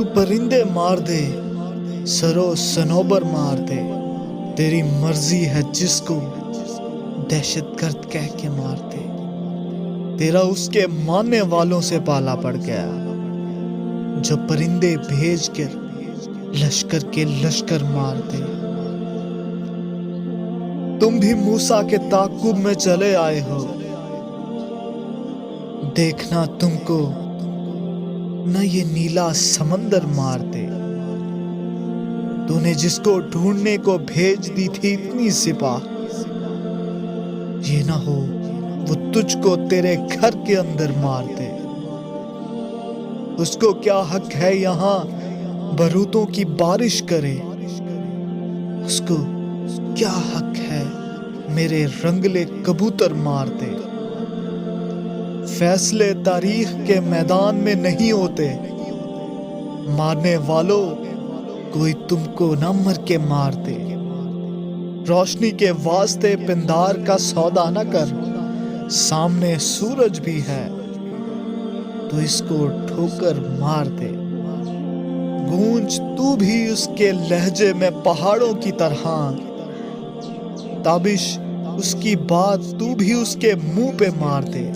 تو پرندے مار دے، سرو سنوبر مار دے، تیری مرضی ہے جس کو دہشت گرد کہہ کے مار دے۔ تیرا اس کے ماننے والوں سے پالا پڑ گیا جو پرندے بھیج کر لشکر کے لشکر مار دے۔ تم بھی موسیٰ کے تعاقب میں چلے آئے ہو، دیکھنا تم کو نہ یہ نیلا سمندر مار دے۔ تو نے جس کو ڈھونڈنے کو بھیج دی تھی اتنی سپاہ، یہ نہ ہو وہ تجھ کو تیرے گھر کے اندر مار دے۔ اس کو کیا حق ہے یہاں بارودوں کی بارش کرے، اس کو کیا حق ہے میرے رنگلے کبوتر مار دے۔ فیصلے تاریخ کے میدان میں نہیں ہوتے، مارنے والوں کوئی تم کو نہ مر کے مار دے۔ روشنی کے واسطے پندار کا سودا نہ کر، سامنے سورج بھی ہے تو اس کو ٹھوکر مار دے۔ گونج تو بھی اس کے لہجے میں پہاڑوں کی طرح، تابش اس کی بات تو بھی اس کے منہ پہ مار دے۔